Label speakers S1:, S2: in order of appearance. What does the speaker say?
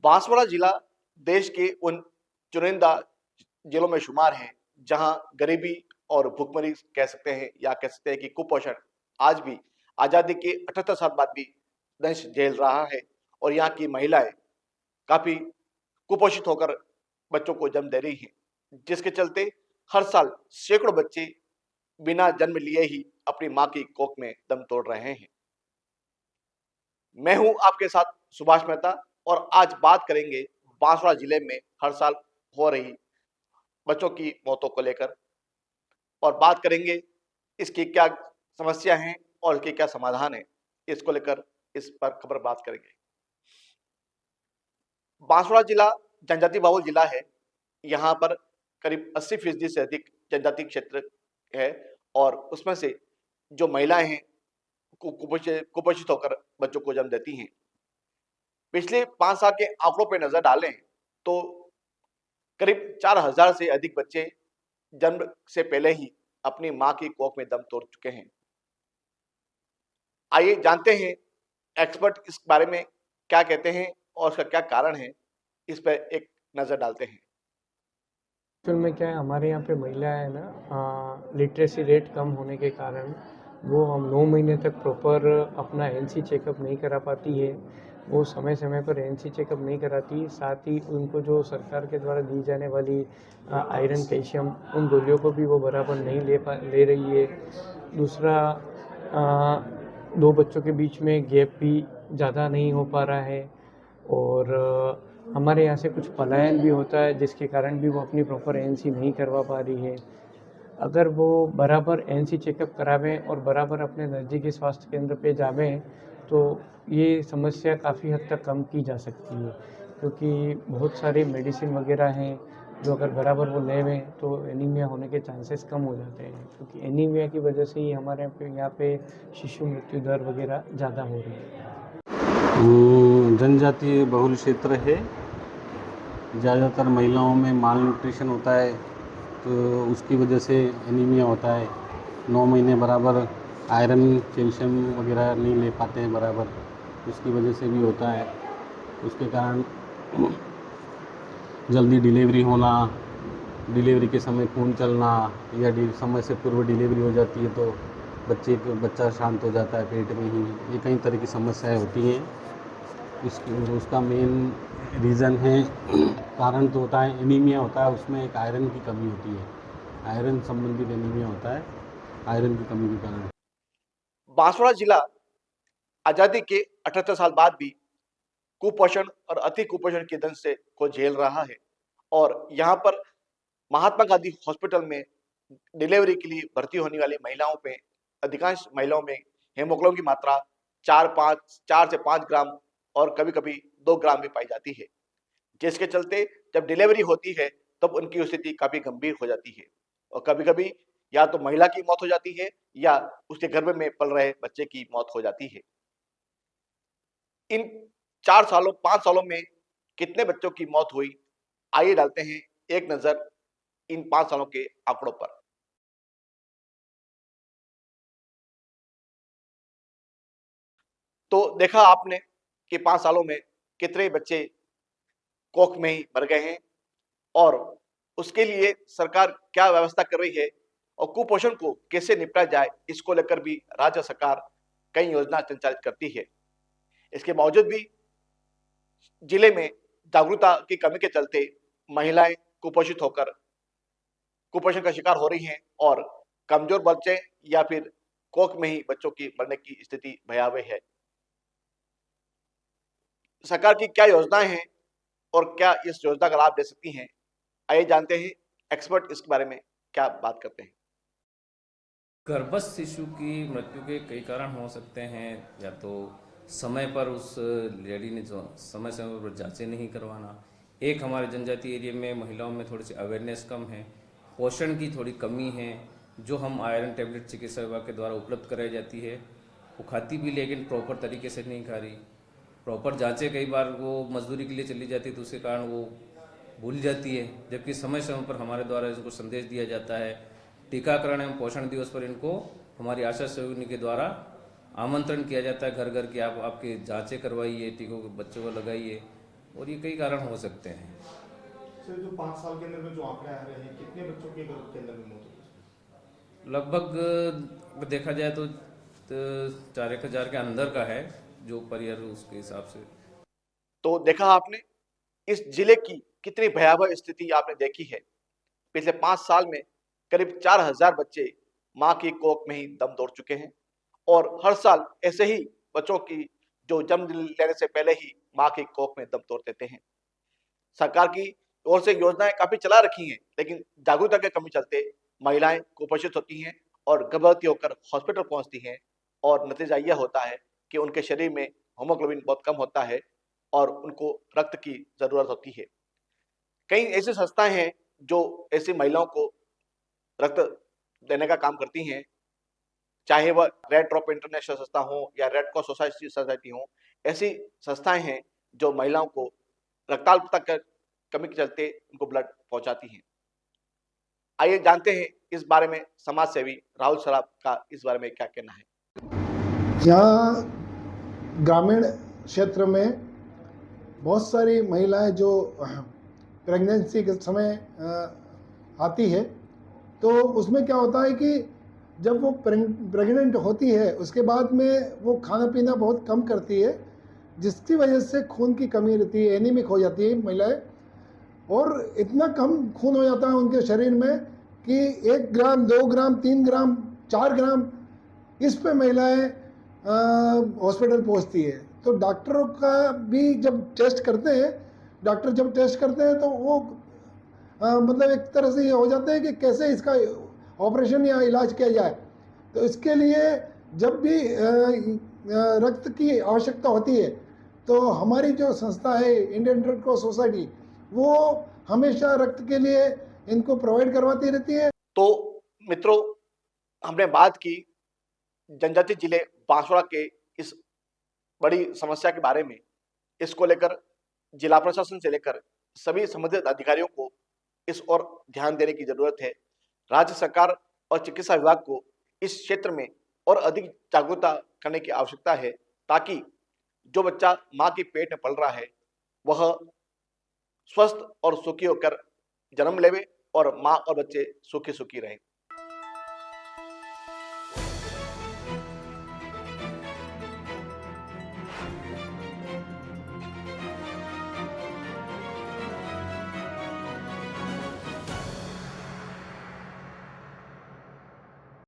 S1: बांसवाड़ा जिला देश के उन चुनिंदा जिलों में शुमार है जहां गरीबी और भुखमरी कह सकते हैं या कह सकते हैं कि कुपोषण आज भी आजादी के 78 साल बाद भी दंश झेल रहा है। और यहाँ की महिलाएं काफी कुपोषित होकर बच्चों को जन्म दे रही हैं, जिसके चलते हर साल सैकड़ों बच्चे बिना जन्म लिए ही अपनी मां की कोख में दम तोड़ रहे हैं। मैं हूं आपके साथ सुभाष मेहता और आज बात करेंगे बांसवाड़ा जिले में हर साल हो रही बच्चों की मौतों को लेकर, और बात करेंगे इसकी क्या समस्या है और इसके क्या समाधान है। इसको लेकर इस पर खबर बात करेंगे। बांसवाड़ा जिला जनजाति बहुल जिला है। यहाँ पर करीब 80% से अधिक जनजाति क्षेत्र है और उसमें से जो महिलाएं हैं कुपोषित होकर बच्चों को जन्म देती हैं। पिछले 5 साल के आंकड़ों पर नजर डालें तो करीब 4000 से अधिक बच्चे जन्म से पहले ही अपनी मां की कोख में दम तोड़ चुके हैं। आइए जानते हैं एक्सपर्ट इस बारे में क्या कहते हैं और उसका क्या कारण है। इस पर एक नजर डालते हैं।
S2: एक्चुअल में क्या है, हमारे यहाँ पे महिलाएं है ना, लिटरेसी रेट कम होने के कारण वो हम 9 महीने तक प्रॉपर अपना एनसी चेकअप नहीं करा पाती है। वो समय समय पर एनसी चेकअप नहीं कराती, साथ ही उनको जो सरकार के द्वारा दी जाने वाली आयरन कैल्शियम उन गोलियों को भी वो बराबर नहीं ले रही है। दूसरा, 2 बच्चों के बीच में गैप भी ज़्यादा नहीं हो पा रहा है और हमारे यहाँ से कुछ पलायन भी होता है, जिसके कारण भी वो अपनी प्रॉपर एनसी नहीं करवा पा रही है। अगर वो बराबर एनसी चेकअप करावें और बराबर अपने नज़दीकी स्वास्थ्य केंद्र पे जावें तो ये समस्या काफ़ी हद तक कम की जा सकती है, क्योंकि बहुत सारी मेडिसिन वगैरह हैं जो अगर बराबर वो लेवें तो एनीमिया होने के चांसेस कम हो जाते हैं, क्योंकि एनीमिया की वजह से ही हमारे यहाँ पे शिशु मृत्यु दर वगैरह ज़्यादा हो रही है।
S3: जनजातीय बहुल क्षेत्र है। ज़्यादातर महिलाओं में माल न्यूट्रिशन होता है तो उसकी वजह से एनीमिया होता है। 9 महीने बराबर आयरन कैल्शियम वगैरह नहीं ले पाते हैं बराबर, उसकी वजह से भी होता है। उसके कारण जल्दी डिलीवरी होना, डिलीवरी के समय खून चलना या समय से पूर्व डिलीवरी हो जाती है तो बच्चा शांत हो जाता है पेट में ही। ये कई तरह की समस्याएं होती हैं। उसका मेन रीज़न है, कारण तो होता है एनीमिया होता है, उसमें एक आयरन की कमी होती है। आयरन संबंधित एनीमिया होता है, आयरन की कमी के कारण।
S1: बांसवाड़ा जिला आजादी के 78 साल बाद भी कुपोषण और अति कुपोषण के दंश से को झेल रहा है। और यहाँ पर महात्मा गांधी हॉस्पिटल में डिलीवरी के लिए भर्ती होने वाली महिलाओं पे अधिकांश महिलाओं में हेमोग्लोबिन की मात्रा 4 से 5 ग्राम और कभी कभी 2 ग्राम भी पाई जाती है, जिसके चलते जब डिलीवरी होती है तब उनकी स्थिति काफी गंभीर हो जाती है और कभी कभी या तो महिला की मौत हो जाती है या उसके गर्भ में पल रहे बच्चे की मौत हो जाती है। इन 5 सालों में कितने बच्चों की मौत हुई, आइए डालते हैं एक नजर इन 5 सालों के आंकड़ों पर। तो देखा आपने कि 5 सालों में कितने बच्चे कोख में ही मर गए हैं और उसके लिए सरकार क्या व्यवस्था कर रही है और कुपोषण को कैसे निपटा जाए, इसको लेकर भी राज्य सरकार कई योजना संचालित करती है। इसके बावजूद भी जिले में जागरूकता की कमी के चलते महिलाएं कुपोषित होकर कुपोषण का शिकार हो रही हैं और कमजोर बच्चे या फिर कोख में ही बच्चों की मरने की स्थिति भयावह है। सरकार की क्या योजनाएं हैं और क्या इस योजना का लाभ दे सकती हैं, आइए जानते हैं एक्सपर्ट इसके बारे में क्या बात करते हैं।
S4: गर्भस्थ शिशु की मृत्यु के कई कारण हो सकते हैं। या तो समय पर उस लेडी ने जो समय समय पर जांचें नहीं करवाना, एक हमारे जनजातीय एरिया में महिलाओं में थोड़ी सी अवेयरनेस कम है, पोषण की थोड़ी कमी है, जो हम आयरन टैबलेट चिकित्सा विभाग के द्वारा उपलब्ध कराई जाती है वो खाती भी लेकिन प्रॉपर तरीके से नहीं खा रही। प्रॉपर जांचें कई बार वो मजदूरी के लिए चली जाती है तो उसके कारण वो भूल जाती है, जबकि समय समय पर हमारे द्वारा इनको संदेश दिया जाता है। टीकाकरण एवं पोषण दिवस पर इनको हमारी आशा सहयोगिनी के द्वारा आमंत्रण किया जाता है घर घर कि आप आपकी जांचें करवाइए, टीकों को बच्चों को लगाइए। और ये कई कारण हो सकते हैं।
S5: सर, जो 5 साल के अंदर में जो आंकड़े आ रहे हैं, कितने बच्चों की गर्भ के अंदर में मौत हुई है?
S4: लगभग देखा जाए तो 4,000 के अंदर का है जो परियर उसके हिसाब से।
S1: तो देखा आपने इस जिले की कितनी भयावह स्थिति आपने देखी है। पिछले 5 साल में करीब 4,000 बच्चे मां की कोख में ही दम तोड़ चुके हैं और हर साल ऐसे ही बच्चों की जो जन्म लेने से पहले ही मां की कोख में दम तोड़ देते हैं। सरकार की ओर से योजनाएं काफी चला रखी हैं, लेकिन जागरूकता की कमी चलते महिलाएं कुपोषित होती हैं और गर्भवती होकर हॉस्पिटल पहुंचती हैं और नतीजा यह होता है कि उनके शरीर में हीमोग्लोबिन बहुत कम होता है और उनको रक्त की जरूरत होती है। कई ऐसी संस्थाएं हैं जो ऐसी महिलाओं को रक्त देने का काम करती हैं, चाहे वह रेड क्रॉस इंटरनेशनल संस्था हो या रेड क्रॉस सोसाइटी हो। ऐसी संस्थाएं हैं जो महिलाओं को रक्ताल्पता की कमी के चलते उनको ब्लड पहुंचाती हैं। आइए जानते हैं इस बारे में समाज सेवी राहुल सराफ का इस बारे में क्या कहना है।
S6: यहाँ ग्रामीण क्षेत्र में बहुत सारी महिलाएं जो प्रेगनेंसी के समय आती है, तो उसमें क्या होता है कि जब वो प्रेग्नेंट होती है उसके बाद में वो खाना पीना बहुत कम करती है, जिसकी वजह से खून की कमी रहती है, एनीमिक हो जाती है महिलाएं, और इतना कम खून हो जाता है उनके शरीर में कि 1 ग्राम 2 ग्राम 3 ग्राम 4 ग्राम इस पे महिलाएं हॉस्पिटल पहुंचती है। तो डॉक्टरों का भी जब टेस्ट करते हैं, डॉक्टर जब टेस्ट करते हैं तो वो मतलब एक तरह से ये हो जाते हैं कि कैसे इसका ऑपरेशन या इलाज किया जाए। तो इसके लिए जब भी रक्त की आवश्यकता होती है तो हमारी जो संस्था है इंडियन रेड क्रॉस सोसाइटी, वो हमेशा रक्त के लिए इनको प्रोवाइड करवाती रहती है।
S1: तो मित्रों, हमने बात की जनजातीय जिले बांसवाड़ा के इस बड़ी समस्या के बारे में। इसको लेकर जिला प्रशासन से लेकर सभी संबंधित अधिकारियों को इस ओर ध्यान देने की जरूरत है। राज्य सरकार और चिकित्सा विभाग को इस क्षेत्र में और अधिक जागरूकता करने की आवश्यकता है, ताकि जो बच्चा मां के पेट में पल रहा है वह स्वस्थ और सुखी होकर जन्म लेवे और मां और बच्चे सुखी सुखी रहें।